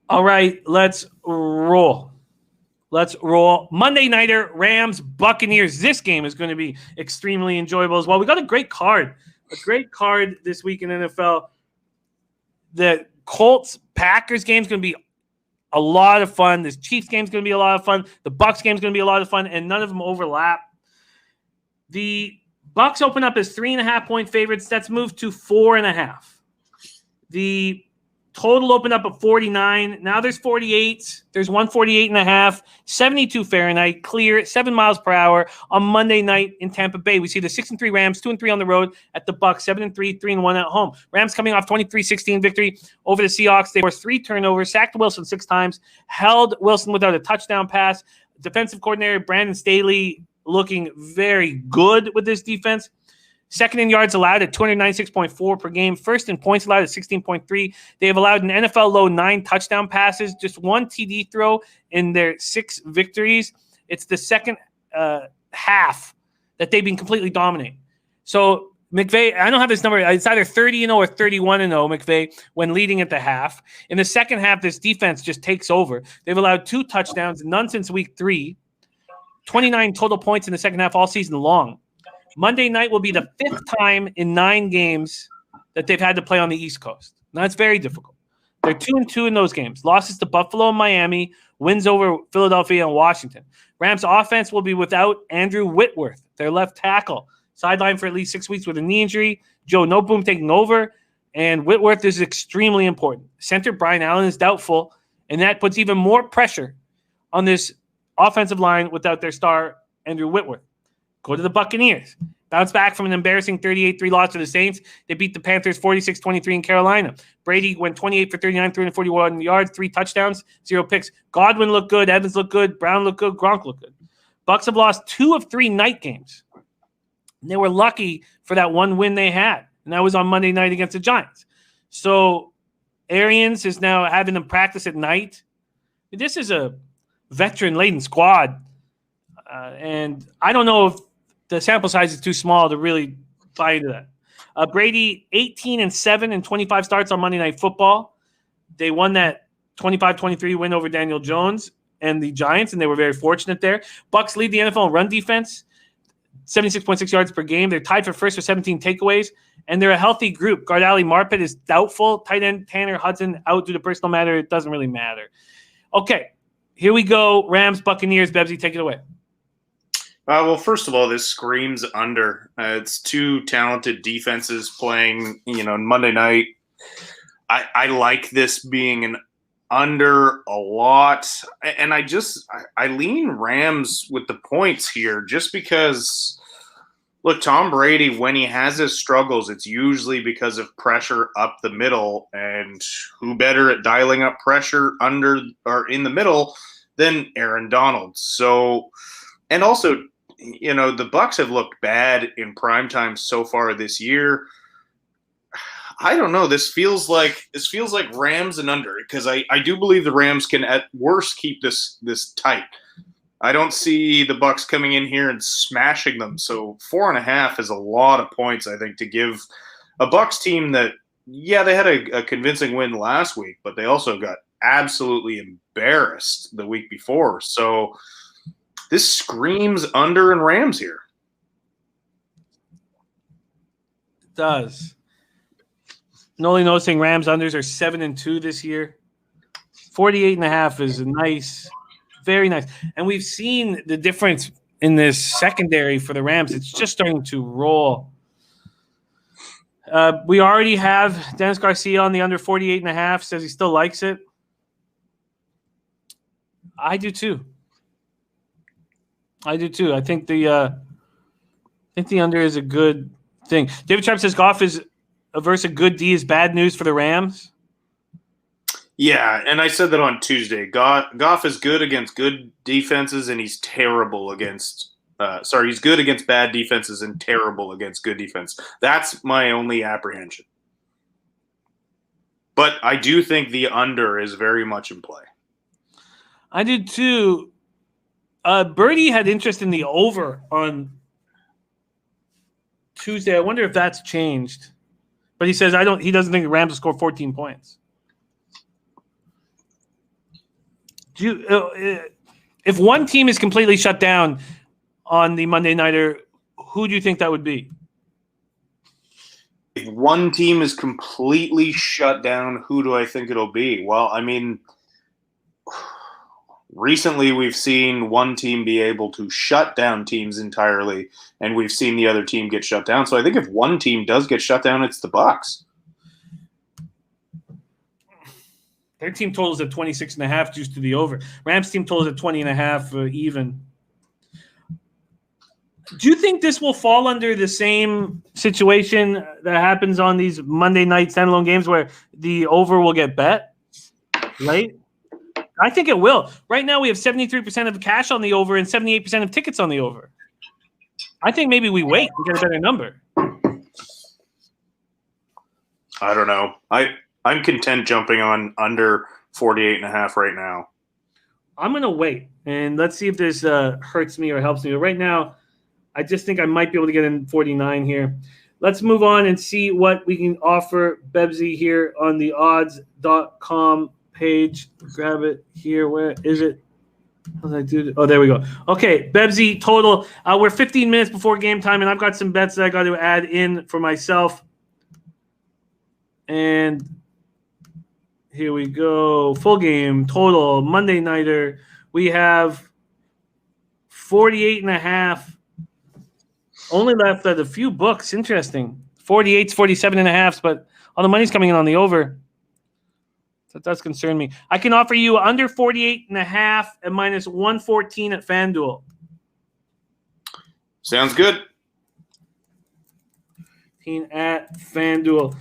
All right, let's roll. Let's roll. Monday nighter, Rams, Buccaneers. This game is going to be extremely enjoyable as well. We got a great card this week in NFL. The Colts Packers game is going to be a lot of fun. This Chiefs game is going to be a lot of fun. The Bucs game is going to be a lot of fun, and none of them overlap. The Bucs open up as 3.5-point favorites. That's moved to 4.5. The total opened up at 49. Now there's 48. There's 148.5, 72 Fahrenheit, clear, 7 miles per hour on Monday night in Tampa Bay. We see the 6-3 Rams, 2-3 on the road at the Bucs, 7-3, 3-1 at home. Rams coming off 23-16 victory over the Seahawks. They were 3 turnovers, sacked Wilson 6 times, held Wilson without a touchdown pass. Defensive coordinator Brandon Staley looking very good with this defense. Second in yards allowed at 296.4 per game. First in points allowed at 16.3. They have allowed an NFL low 9 touchdown passes, just 1 TD throw in their 6 victories. It's the second half that they've been completely dominating. So McVay, I don't have this number. It's either 30-0 or 31-0, McVay, when leading at the half. In the second half, this defense just takes over. They've allowed 2 touchdowns, none since week 3. 29 total points in the second half all season long. Monday night will be the 5th time in 9 games that they've had to play on the East Coast. Now, it's very difficult. They're 2-2 in those games. Losses to Buffalo and Miami, wins over Philadelphia and Washington. Rams offense will be without Andrew Whitworth, their left tackle, sidelined for at least 6 weeks with a knee injury. Joe Noteboom taking over, and Whitworth is extremely important. Center Brian Allen is doubtful, and that puts even more pressure on this offensive line without their star, Andrew Whitworth. Go to the Buccaneers. Bounce back from an embarrassing 38-3 loss to the Saints. They beat the Panthers 46-23 in Carolina. Brady went 28 for 39, 341 yards, 3 touchdowns, 0 picks. Godwin looked good. Evans looked good. Brown looked good. Gronk looked good. Bucs have lost 2 of 3 night games. And they were lucky for that one win they had. And that was on Monday night against the Giants. So Arians is now having them practice at night. This is a veteran-laden squad. And I don't know if the sample size is too small to really buy into that. Brady, 18-7 in 25 starts on Monday Night Football. They won that 25-23 win over Daniel Jones and the Giants, and they were very fortunate there. Bucs lead the NFL in run defense, 76.6 yards per game. They're tied for first with 17 takeaways, and they're a healthy group. Gardali Marpet is doubtful. Tight end Tanner Hudson out due to personal matter. It doesn't really matter. Okay, here we go. Rams, Buccaneers. Bebsy, take it away. Well, first of all, this screams under. It's 2 talented defenses playing, Monday night. I like this being an under a lot. And I lean Rams with the points here just because, look, Tom Brady, when he has his struggles, it's usually because of pressure up the middle. And who better at dialing up pressure under or in the middle than Aaron Donald? So, and also, the Bucs have looked bad in primetime so far this year. I don't know. This feels like Rams and under, because I do believe the Rams can at worst keep this tight. I don't see the Bucs coming in here and smashing them. So 4.5 is a lot of points, I think, to give a Bucs team that, yeah, they had a convincing win last week, but they also got absolutely embarrassed the week before. So this screams under and Rams here. It does. Only noticing Rams unders are 7-2 this year. 48.5 is nice, very nice. And we've seen the difference in this secondary for the Rams. It's just starting to roll. We already have Dennis Garcia on the under 48.5. Says he still likes it. I do too. I think the under is a good thing. David Sharp says Goff is versus a good D is bad news for the Rams. Yeah, and I said that on Tuesday. Goff is good against good defenses, and he's terrible against he's good against bad defenses and terrible against good defense. That's my only apprehension. But I do think the under is very much in play. I do too. Birdie had interest in the over on Tuesday. I wonder if that's changed. But he says he doesn't think the Rams will score 14 points. If one team is completely shut down on the Monday Nighter, who do you think that would be? If one team is completely shut down, who do I think it'll be? Well, I mean, recently we've seen one team be able to shut down teams entirely, and we've seen the other team get shut down. So I think if one team does get shut down, it's the Bucs. Their team totals at 26.5 juice to the over. Rams team totals at 20.5 even. Do you think this will fall under the same situation that happens on these Monday night standalone games where the over will get bet? Right? I think it will. Right now we have 73% of cash on the over and 78% of tickets on the over. I think maybe we wait and get a better number. I don't know. I'm content jumping on under 48.5 right now. I'm going to wait, and let's see if this hurts me or helps me. But right now, I just think I might be able to get in 49 here. Let's move on and see what we can offer Bebsy here on the odds.com page. Grab it here. Where is it? How did I do? Oh, there we go. Okay, Bebsy total. We're 15 minutes before game time, and I've got some bets that I got to add in for myself. And here we go. Full game total Monday Nighter. We have 48.5. Only left at a few books. Interesting. 48s, 47.5s, but all the money's coming in on the over. That does concern me. I can offer you under 48.5 and minus 114 at FanDuel. Sounds good. At FanDuel.